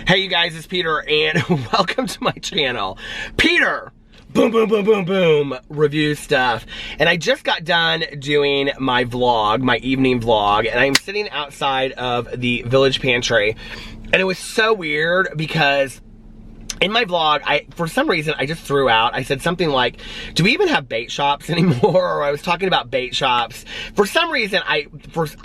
Hey you guys, it's Peter and welcome to my channel. Peter! Boom, boom, boom, boom, boom, review stuff. And I just got done doing my vlog, my evening vlog, and I'm sitting outside of the Village Pantry. And it was so weird because in my vlog, for some reason, I just threw out, I said something like, do we even have bait shops anymore? Or I was talking about bait shops. For some reason, I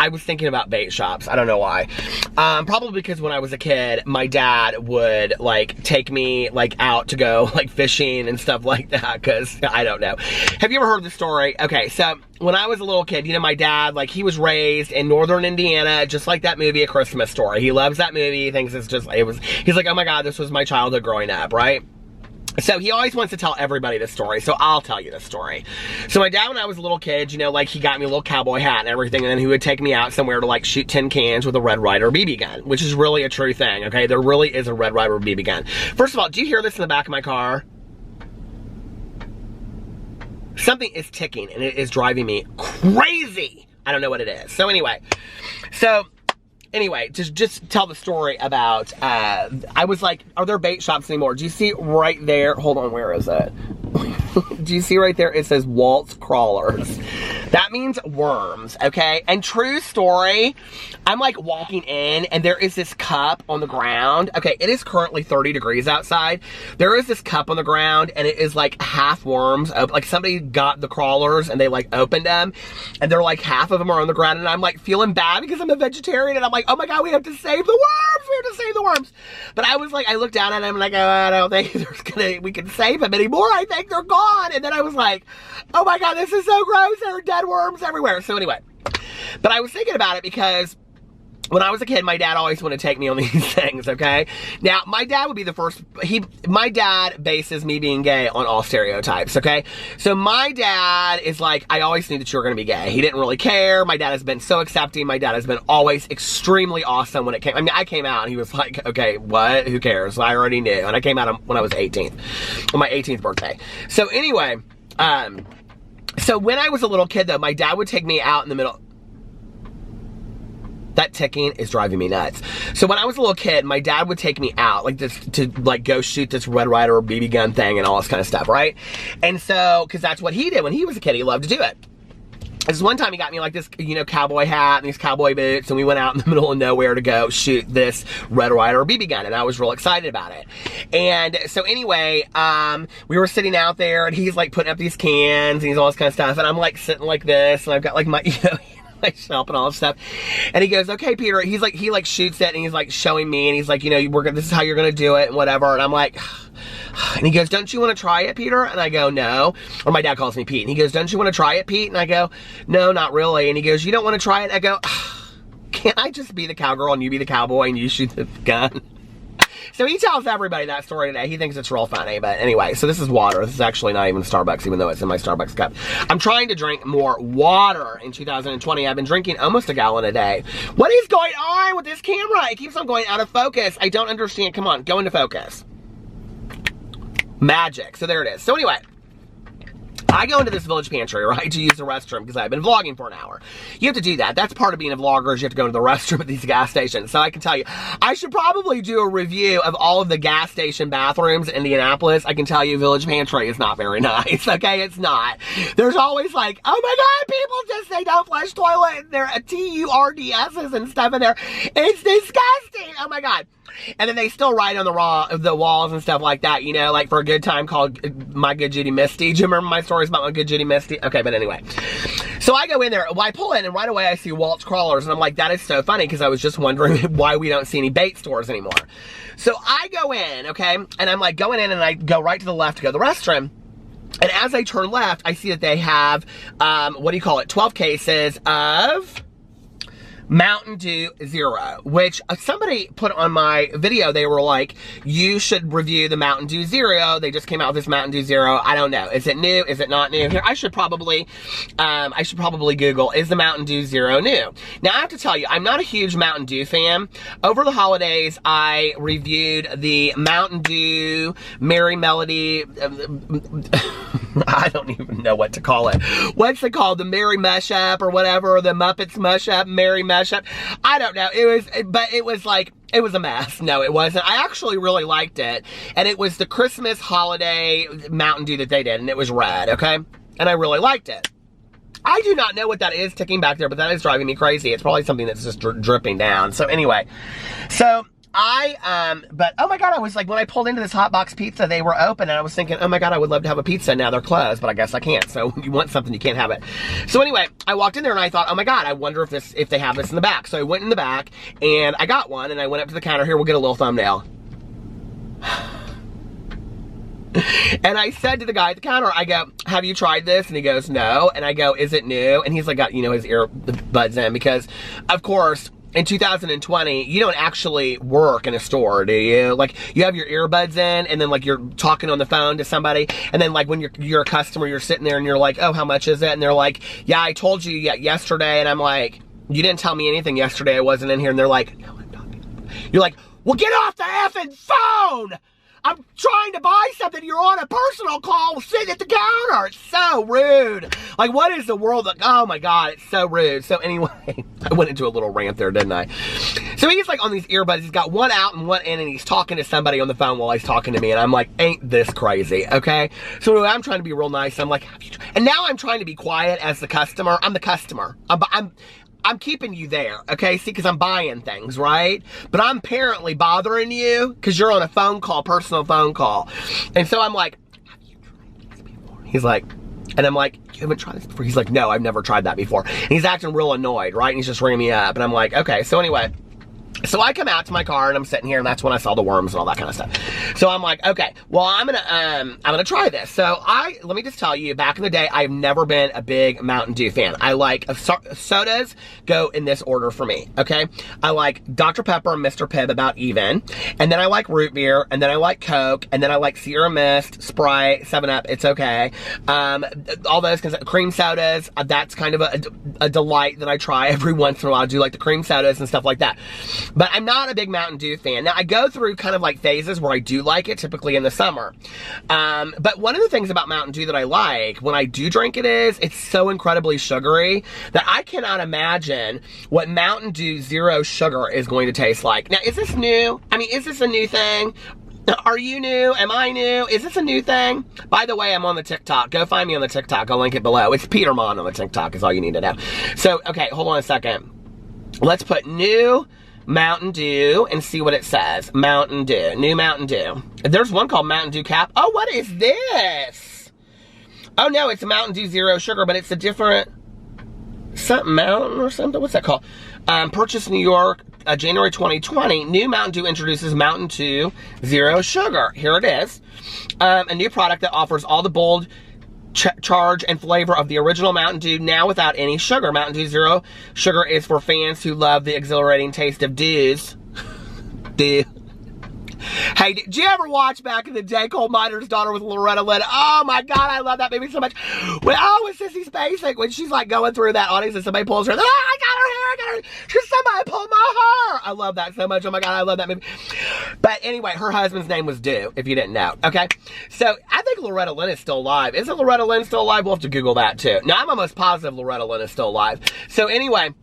was thinking about bait shops. I don't know why. Probably because when I was a kid, my dad would like take me like out to go like fishing and stuff like that, because I don't know. Have you ever heard the story? Okay, so when I was a little kid, you know, my dad, like, he was raised in northern Indiana, just like that movie, A Christmas Story. He loves that movie. He thinks it's just, he's like, oh my God, this was my childhood growing up, right? So he always wants to tell everybody this story, so I'll tell you this story. So my dad, when I was a little kid, you know, like, he got me a little cowboy hat and everything, and then he would take me out somewhere to, like, shoot tin cans with a Red Ryder BB gun, which is really a true thing, okay? There really is a Red Ryder BB gun. First of all, do you hear this in the back of my car? Something is ticking, and it is driving me crazy. I don't know what it is. So anyway, to just tell the story about, I was like, are there bait shops anymore? Do you see right there? Hold on, where is it? Do you see right there? It says Walt's Crawlers. That means worms, okay? And true story, I'm like walking in and there is this cup on the ground. Okay, it is currently 30 degrees outside. There is this cup on the ground and it is like half worms. Like somebody got the crawlers and they like opened them and they're like half of them are on the ground, and I'm like feeling bad because I'm a vegetarian and I'm like, oh my God, we have to save the worms. We have to save the worms. But I was like, I looked down at them and like, oh, I don't think we can save them anymore. I think they're gone. And then I was like, oh my God, this is so gross. There are dead worms everywhere. So anyway, but I was thinking about it because when I was a kid, my dad always wanted to take me on these things, okay? Now, my dad would be the first, my dad bases me being gay on all stereotypes, okay? So my dad is like, I always knew that you were gonna be gay. He didn't really care. My dad has been so accepting. My dad has been always extremely awesome when it came, I mean, I came out and he was like, okay, what? Who cares? I already knew. And I came out when I was 18, on my 18th birthday. So anyway, so when I was a little kid though, my dad would take me out in the middle. That ticking is driving me nuts. So when I was a little kid, my dad would take me out like this to like go shoot this Red Ryder or BB gun thing and all this kind of stuff, right? And so, because that's what he did when he was a kid, he loved to do it. This one time he got me like this, you know, cowboy hat and these cowboy boots, and we went out in the middle of nowhere to go shoot this Red Ryder BB gun, and I was real excited about it. And so anyway, we were sitting out there, and he's like putting up these cans, and he's all this kind of stuff, and I'm like sitting like this, and I've got like my, you know, myself and all this stuff. And he goes, okay, Peter, he's like, he like shoots it and he's like showing me and he's like, you know, this is how you're gonna do it and whatever. And I'm like, and he goes, don't you want to try it, Peter? And I go, no. Or my dad calls me Pete. And he goes, don't you want to try it, Pete? And I go, no, not really. And he goes, you don't want to try it? And I go, can't I just be the cowgirl and you be the cowboy and you shoot the gun? So he tells everybody that story today. He thinks it's real funny. But anyway, so this is water. This is actually not even Starbucks, even though it's in my Starbucks cup. I'm trying to drink more water in 2020. I've been drinking almost a gallon a day. What is going on with this camera? It keeps on going out of focus. I don't understand. Come on, go into focus. Magic. So there it is. So anyway, I go into this Village Pantry, right, to use the restroom because I've been vlogging for an hour. You have to do that. That's part of being a vlogger, is you have to go to the restroom at these gas stations. So I can tell you, I should probably do a review of all of the gas station bathrooms in Indianapolis. I can tell you Village Pantry is not very nice, okay? It's not. There's always like, oh my God, people just say don't flush toilet, and there are TURDSs and stuff in there. It's disgusting. Oh my God. And then they still write on the walls and stuff like that, you know, like for a good time called My Good Judy Misty. Do you remember my stories about My Good Judy Misty? Okay, but anyway. So I go in there, well, I pull in and right away I see Walt's Crawlers and I'm like, that is so funny because I was just wondering why we don't see any bait stores anymore. So I go in, okay, and I'm like going in and I go right to the left to go to the restroom. And as I turn left, I see that they have, 12 cases of Mountain Dew Zero, which somebody put on my video. They were like, you should review the Mountain Dew Zero. They just came out with this Mountain Dew Zero. I don't know. Is it new? Is it not new? Here, I should probably Google, is the Mountain Dew Zero new? Now, I have to tell you, I'm not a huge Mountain Dew fan. Over the holidays, I reviewed the Mountain Dew Merry Melody I don't even know what to call it. What's it called? The Merry Mush Up or whatever, or the Muppets Mush Up, Merry Mush Up. I don't know. It was like, it was a mess. No, it wasn't. I actually really liked it. And it was the Christmas holiday Mountain Dew that they did, and it was red, okay? And I really liked it. I do not know what that is ticking back there, but that is driving me crazy. It's probably something that's just dripping down. So anyway, but oh my God, I was like, when I pulled into this Hot Box Pizza, they were open, and I was thinking, oh my God, I would love to have a pizza. Now they're closed, but I guess I can't. So when you want something, you can't have it. So anyway, I walked in there and I thought, oh my God, I wonder if they have this in the back. So I went in the back and I got one, and I went up to the counter. Here, we'll get a little thumbnail. And I said to the guy at the counter, I go, have you tried this? And he goes, no. And I go, is it new? And he's like, got, you know, his earbuds in, because of course, in 2020, you don't actually work in a store, do you? Like, you have your earbuds in, and then like you're talking on the phone to somebody, and then like when you're a customer, you're sitting there and you're like, oh, how much is it? And they're like, yeah, I told you yesterday. And I'm like, you didn't tell me anything yesterday. I wasn't in here. And they're like, no, I'm talking. You're like, well, get off the effing phone! I'm trying to buy something. You're on a personal call sitting at the counter. It's so rude. Like, what is the world? Like, oh my God, it's so rude. So anyway, I went into a little rant there, didn't I? So he's like on these earbuds. He's got one out and one in, and he's talking to somebody on the phone while he's talking to me. And I'm like, ain't this crazy? Okay. So anyway, I'm trying to be real nice. I'm like, and now I'm trying to be quiet as the customer. I'm the customer. I'm keeping you there, okay? See, because I'm buying things, right? But I'm apparently bothering you because you're on a phone call, personal phone call. And so I'm like, have you tried this before? He's like, and I'm like, you haven't tried this before? He's like, no, I've never tried that before. And he's acting real annoyed, right? And he's just ringing me up. And I'm like, okay. So anyway, so I come out to my car and I'm sitting here, and that's when I saw the worms and all that kind of stuff. So I'm like, okay, well, I'm gonna try this. So let me just tell you, back in the day, I've never been a big Mountain Dew fan. I like sodas go in this order for me, okay? I like Dr. Pepper and Mr. Pibb about even, and then I like root beer, and then I like Coke, and then I like Sierra Mist, Sprite, 7-Up, it's okay. All those cream sodas, that's kind of a delight that I try every once in a while. I do like the cream sodas and stuff like that. But I'm not a big Mountain Dew fan. Now, I go through kind of like phases where I do like it, typically in the summer. But one of the things about Mountain Dew that I like, when I do drink it, is it's so incredibly sugary that I cannot imagine what Mountain Dew Zero Sugar is going to taste like. Now, is this new? I mean, is this a new thing? Are you new? Am I new? Is this a new thing? By the way, I'm on the TikTok. Go find me on the TikTok. I'll link it below. It's Peter Monn on the TikTok is all you need to know. So, okay, hold on a second. Let's put new Mountain Dew and see what it says. Mountain Dew. New Mountain Dew. There's one called Mountain Dew Cap. Oh, what is this? Oh, no, it's Mountain Dew Zero Sugar, but it's a different something mountain or something. What's that called? Purchased New York, January 2020. New Mountain Dew introduces Mountain Dew Zero Sugar. Here it is. A new product that offers all the bold charge and flavor of the original Mountain Dew, now without any sugar. Mountain Dew Zero Sugar is for fans who love the exhilarating taste of dews. Dew. Hey, did you ever watch back in the day Coal Miner's Daughter with Loretta Lynn? Oh my God, I love that movie so much. When, it's Sissy Spacek, when she's like going through that audience and somebody pulls her, I got her hair, I got her, somebody pulled my hair. I love that so much. Oh my God, I love that movie. But anyway, her husband's name was Dew, if you didn't know, okay? So I think Loretta Lynn is still alive. Isn't Loretta Lynn still alive? We'll have to Google that too. Now, I'm almost positive Loretta Lynn is still alive. So anyway,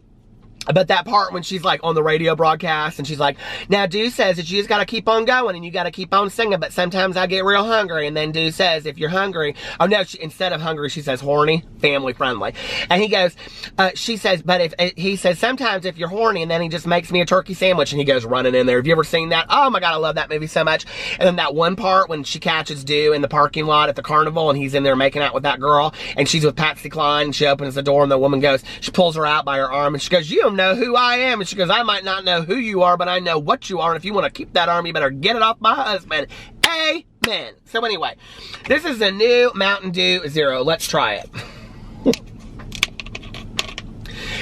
but that part when she's like on the radio broadcast and she's like, now Dew says that you just got to keep on going and you got to keep on singing, but sometimes I get real hungry. And then Dew says, if you're hungry, oh no, instead of hungry, she says horny, family friendly. And he goes, she says, but he says, sometimes if you're horny, and then he just makes me a turkey sandwich and he goes running in there. Have you ever seen that? Oh my God, I love that movie so much. And then that one part when she catches Dew in the parking lot at the carnival and he's in there making out with that girl and she's with Patsy Cline and she opens the door and the woman goes, she pulls her out by her arm and she goes, you don't know who I am. And she goes, I might not know who you are, but I know what you are. And if you want to keep that arm, you better get it off my husband. Amen. So anyway, this is a new Mountain Dew Zero. Let's try it.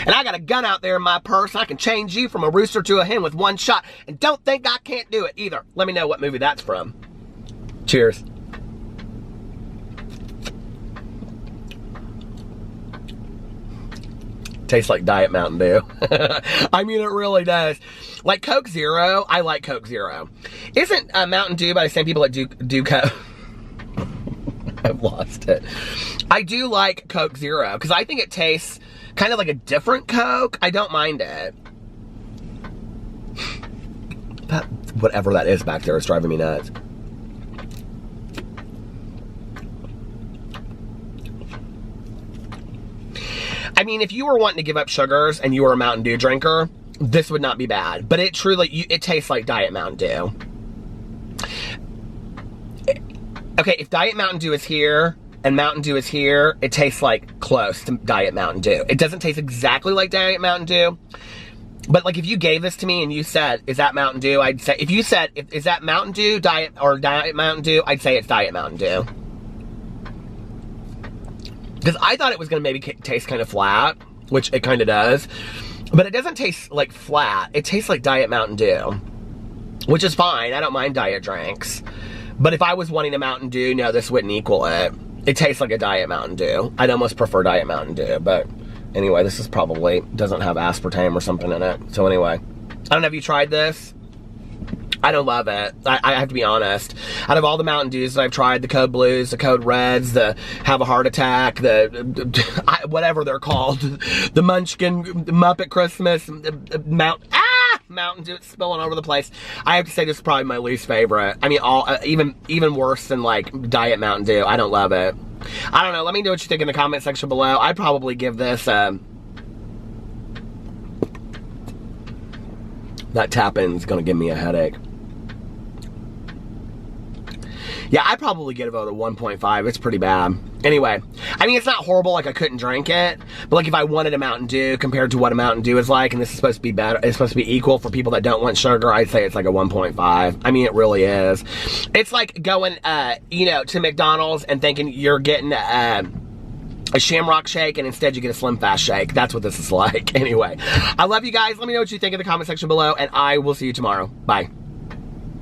And I got a gun out there in my purse. I can change you from a rooster to a hen with one shot. And don't think I can't do it either. Let me know what movie that's from. Cheers. Tastes like Diet Mountain Dew. I mean, it really does. Like Coke Zero, I like Coke Zero. Isn't Mountain Dew by the same people that do Coke? I've lost it. I do like Coke Zero because I think it tastes kind of like a different Coke. I don't mind it. That, whatever that is back there is driving me nuts. I mean, if you were wanting to give up sugars and you were a Mountain Dew drinker, this would not be bad. But it truly, it tastes like Diet Mountain Dew. Okay, if Diet Mountain Dew is here and Mountain Dew is here, it tastes like close to Diet Mountain Dew. It doesn't taste exactly like Diet Mountain Dew. But like if you gave this to me and you said, is that Mountain Dew? I'd say, if you said, is that Mountain Dew, Diet Mountain Dew? I'd say it's Diet Mountain Dew. Because I thought it was going to maybe taste kind of flat, which it kind of does. But it doesn't taste like flat. It tastes like Diet Mountain Dew, which is fine. I don't mind diet drinks. But if I was wanting a Mountain Dew, no, this wouldn't equal it. It tastes like a Diet Mountain Dew. I'd almost prefer Diet Mountain Dew. But anyway, this is probably doesn't have aspartame or something in it. So anyway, I don't know if you tried this. I don't love it. I have to be honest. Out of all the Mountain Dews that I've tried, the Code Blues, the Code Reds, the Have a Heart Attack, whatever they're called, the Munchkin, Muppet Christmas, Mountain Dew, it's spilling over the place. I have to say this is probably my least favorite. I mean, even worse than like Diet Mountain Dew. I don't love it. I don't know. Let me know what you think in the comment section below. I'd probably give this that tap-in's gonna give me a headache. Yeah, I'd probably give it a 1.5. It's pretty bad. Anyway, I mean, it's not horrible, like I couldn't drink it, but like if I wanted a Mountain Dew compared to what a Mountain Dew is like, and this is supposed to be better, it's supposed to be equal for people that don't want sugar, I'd say it's like a 1.5. I mean, it really is. It's like going, you know, to McDonald's and thinking you're getting a Shamrock Shake, and instead you get a Slim Fast Shake. That's what this is like. Anyway, I love you guys. Let me know what you think in the comment section below, and I will see you tomorrow. Bye.